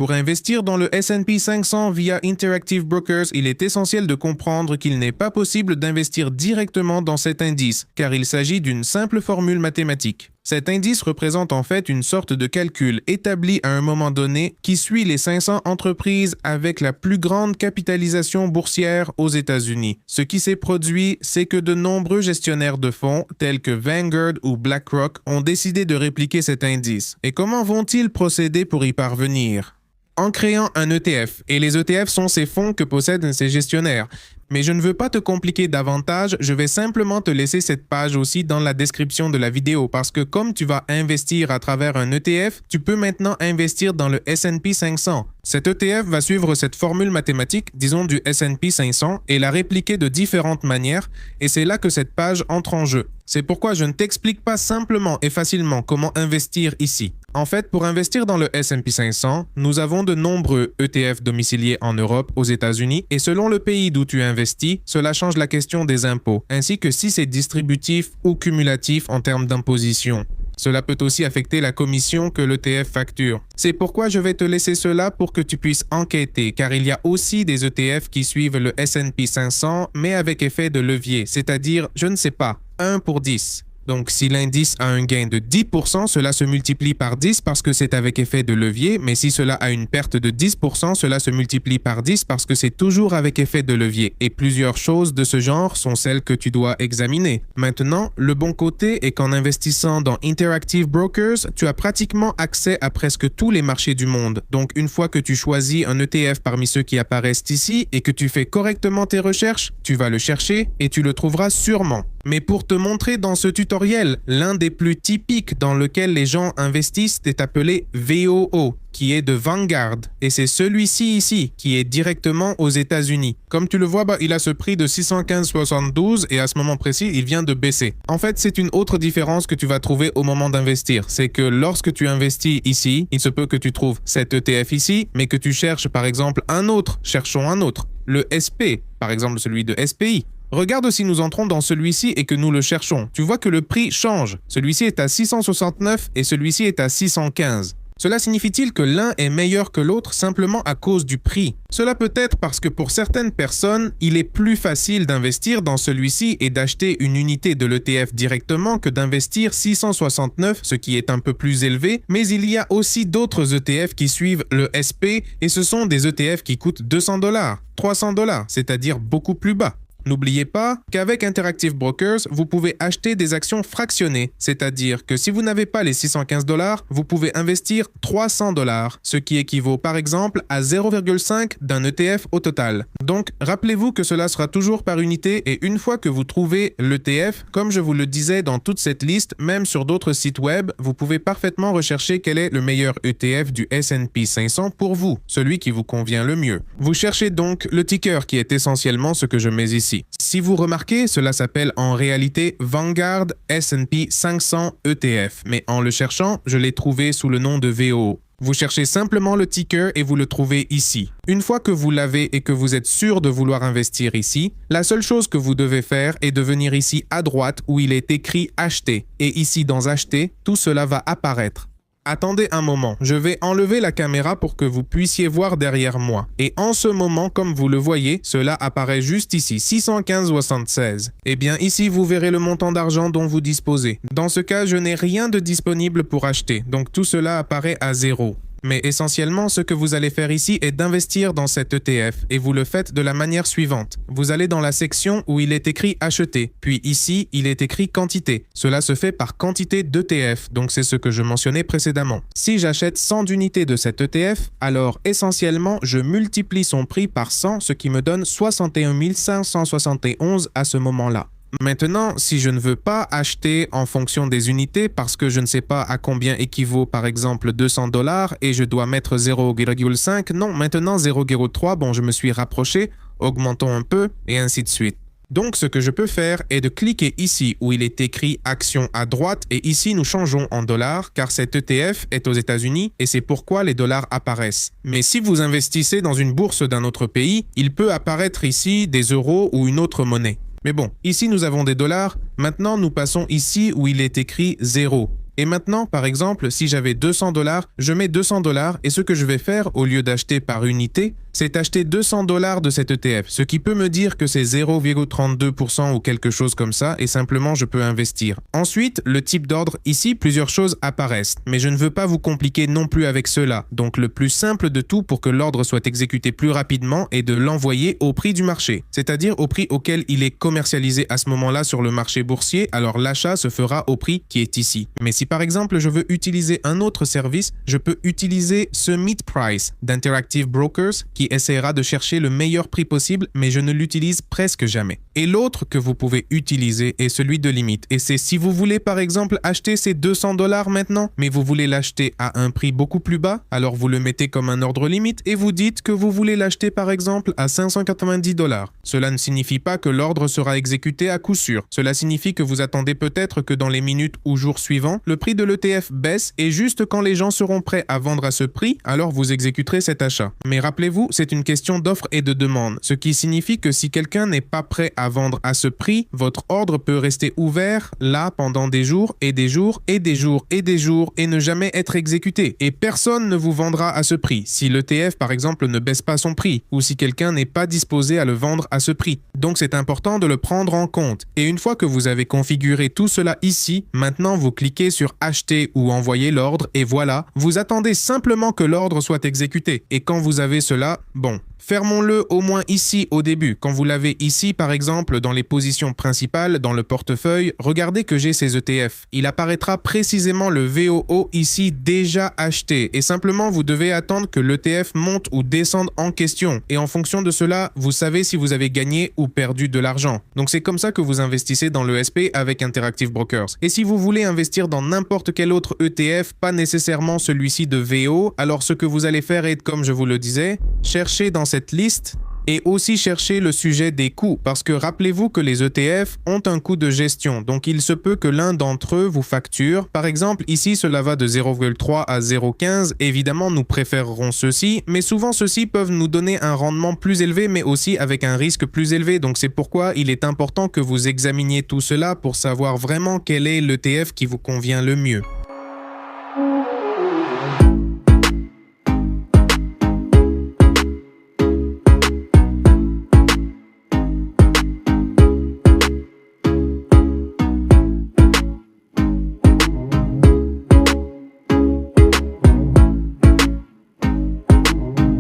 Pour investir dans le S&P 500 via Interactive Brokers, il est essentiel de comprendre qu'il n'est pas possible d'investir directement dans cet indice, car il s'agit d'une simple formule mathématique. Cet indice représente en fait une sorte de calcul établi à un moment donné qui suit les 500 entreprises avec la plus grande capitalisation boursière aux États-Unis. Ce qui s'est produit, c'est que de nombreux gestionnaires de fonds, tels que Vanguard ou BlackRock, ont décidé de répliquer cet indice. Et comment vont-ils procéder pour y parvenir? En créant un ETF, et les ETF sont ces fonds que possèdent ces gestionnaires. Mais je ne veux pas te compliquer davantage, je vais simplement te laisser cette page aussi dans la description de la vidéo parce que comme tu vas investir à travers un ETF, tu peux maintenant investir dans le S&P 500. Cet ETF va suivre cette formule mathématique, disons du S&P 500, et la répliquer de différentes manières, et c'est là que cette page entre en jeu. C'est pourquoi je ne t'explique pas simplement et facilement comment investir ici. En fait, pour investir dans le S&P 500, nous avons de nombreux ETF domiciliés en Europe, aux États-Unis, et selon le pays d'où tu investis, cela change la question des impôts, ainsi que si c'est distributif ou cumulatif en termes d'imposition. Cela peut aussi affecter la commission que l'ETF facture. C'est pourquoi je vais te laisser cela pour que tu puisses enquêter, car il y a aussi des ETF qui suivent le S&P 500, mais avec effet de levier, c'est-à-dire, je ne sais pas, 1 pour 10. Donc, si l'indice a un gain de 10%, cela se multiplie par 10 parce que c'est avec effet de levier, mais si cela a une perte de 10%, cela se multiplie par 10 parce que c'est toujours avec effet de levier. Et plusieurs choses de ce genre sont celles que tu dois examiner. Maintenant, le bon côté est qu'en investissant dans Interactive Brokers, tu as pratiquement accès à presque tous les marchés du monde. Donc, une fois que tu choisis un ETF parmi ceux qui apparaissent ici et que tu fais correctement tes recherches, tu vas le chercher et tu le trouveras sûrement. Mais pour te montrer dans ce tutoriel, l'un des plus typiques dans lequel les gens investissent est appelé VOO, qui est de Vanguard, et c'est celui-ci ici, qui est directement aux États-Unis. Comme tu le vois, il a ce prix de 615,72 et à ce moment précis, il vient de baisser. En fait, c'est une autre différence que tu vas trouver au moment d'investir. C'est que lorsque tu investis ici, il se peut que tu trouves cet ETF ici, mais que tu cherches par exemple un autre. Cherchons un autre. Le SP, par exemple celui de SPI. Regarde si nous entrons dans celui-ci et que nous le cherchons. Tu vois que le prix change. Celui-ci est à 669 et celui-ci est à 615. Cela signifie-t-il que l'un est meilleur que l'autre simplement à cause du prix? Cela peut être parce que pour certaines personnes, il est plus facile d'investir dans celui-ci et d'acheter une unité de l'ETF directement que d'investir 669, ce qui est un peu plus élevé, mais il y a aussi d'autres ETF qui suivent le SP et ce sont des ETF qui coûtent 200 $, 300 $, c'est-à-dire beaucoup plus bas. N'oubliez pas qu'avec Interactive Brokers, vous pouvez acheter des actions fractionnées, c'est-à-dire que si vous n'avez pas les 615 $, vous pouvez investir 300 $, ce qui équivaut par exemple à 0,5 d'un ETF au total. Donc, rappelez-vous que cela sera toujours par unité et une fois que vous trouvez l'ETF, comme je vous le disais dans toute cette liste, même sur d'autres sites web, vous pouvez parfaitement rechercher quel est le meilleur ETF du S&P 500 pour vous, celui qui vous convient le mieux. Vous cherchez donc le ticker qui est essentiellement ce que je mets ici. Si vous remarquez, cela s'appelle en réalité Vanguard S&P 500 ETF, mais en le cherchant, je l'ai trouvé sous le nom de VO. Vous cherchez simplement le ticker et vous le trouvez ici. Une fois que vous l'avez et que vous êtes sûr de vouloir investir ici, la seule chose que vous devez faire est de venir ici à droite où il est écrit « Acheter » et ici dans « Acheter », tout cela va apparaître. Attendez un moment, je vais enlever la caméra pour que vous puissiez voir derrière moi. Et en ce moment, comme vous le voyez, cela apparaît juste ici, 615,76. Eh bien ici, vous verrez le montant d'argent dont vous disposez. Dans ce cas, je n'ai rien de disponible pour acheter, donc tout cela apparaît à 0. Mais essentiellement, ce que vous allez faire ici est d'investir dans cet ETF et vous le faites de la manière suivante. Vous allez dans la section où il est écrit « Acheter », puis ici, il est écrit « Quantité ». Cela se fait par quantité d'ETF, donc c'est ce que je mentionnais précédemment. Si j'achète 100 unités de cet ETF, alors essentiellement, je multiplie son prix par 100, ce qui me donne 61 571 à ce moment-là. Maintenant, si je ne veux pas acheter en fonction des unités parce que je ne sais pas à combien équivaut par exemple 200 $ et je dois mettre 0,5, non, maintenant 0,3, bon je me suis rapproché, augmentons un peu et ainsi de suite. Donc ce que je peux faire est de cliquer ici où il est écrit action à droite et ici nous changeons en dollars car cet ETF est aux États-Unis et c'est pourquoi les dollars apparaissent. Mais si vous investissez dans une bourse d'un autre pays, il peut apparaître ici des euros ou une autre monnaie. Mais bon, ici nous avons des dollars, maintenant nous passons ici où il est écrit 0. Et maintenant, par exemple, si j'avais 200 $, je mets 200 $ et ce que je vais faire, au lieu d'acheter par unité, c'est acheter 200 $ de cet ETF, ce qui peut me dire que c'est 0,32% ou quelque chose comme ça, et simplement je peux investir. Ensuite, le type d'ordre, ici, plusieurs choses apparaissent, mais je ne veux pas vous compliquer non plus avec cela. Donc le plus simple de tout pour que l'ordre soit exécuté plus rapidement est de l'envoyer au prix du marché, c'est-à-dire au prix auquel il est commercialisé à ce moment-là sur le marché boursier, alors l'achat se fera au prix qui est ici. Mais si par exemple je veux utiliser un autre service, je peux utiliser ce Meet Price d'Interactive Brokers qui essaiera de chercher le meilleur prix possible, mais je ne l'utilise presque jamais. Et l'autre que vous pouvez utiliser est celui de limite. Et c'est si vous voulez par exemple acheter ces 200 $ maintenant, mais vous voulez l'acheter à un prix beaucoup plus bas, alors vous le mettez comme un ordre limite et vous dites que vous voulez l'acheter par exemple à 590 $. Cela ne signifie pas que l'ordre sera exécuté à coup sûr. Cela signifie que vous attendez peut-être que dans les minutes ou jours suivants, le prix de l'ETF baisse et juste quand les gens seront prêts à vendre à ce prix, alors vous exécuterez cet achat. Mais rappelez-vous, c'est une question d'offre et de demande, ce qui signifie que si quelqu'un n'est pas prêt à vendre à ce prix, votre ordre peut rester ouvert là pendant des jours et des jours et des jours et des jours et ne jamais être exécuté. Et personne ne vous vendra à ce prix si l'ETF par exemple ne baisse pas son prix ou si quelqu'un n'est pas disposé à le vendre à ce prix. Donc c'est important de le prendre en compte. Et une fois que vous avez configuré tout cela ici, maintenant vous cliquez sur acheter ou envoyer l'ordre et voilà, vous attendez simplement que l'ordre soit exécuté. Et quand vous avez cela, bon, fermons-le au moins ici au début. Quand vous l'avez ici, par exemple, dans les positions principales, dans le portefeuille, regardez que j'ai ces ETF. Il apparaîtra précisément le VOO ici déjà acheté. Et simplement, vous devez attendre que l'ETF monte ou descende en question. Et en fonction de cela, vous savez si vous avez gagné ou perdu de l'argent. Donc c'est comme ça que vous investissez dans l'ESP avec Interactive Brokers. Et si vous voulez investir dans n'importe quel autre ETF, pas nécessairement celui-ci de VO, alors ce que vous allez faire est, comme je vous le disais, chercher dans cette liste et aussi chercher le sujet des coûts parce que rappelez-vous que les ETF ont un coût de gestion, donc il se peut que l'un d'entre eux vous facture. Par exemple, ici cela va de 0,3 à 0,15. Évidemment, nous préférerons ceux-ci, mais souvent ceux-ci peuvent nous donner un rendement plus élevé mais aussi avec un risque plus élevé. Donc c'est pourquoi il est important que vous examiniez tout cela pour savoir vraiment quel est l'ETF qui vous convient le mieux.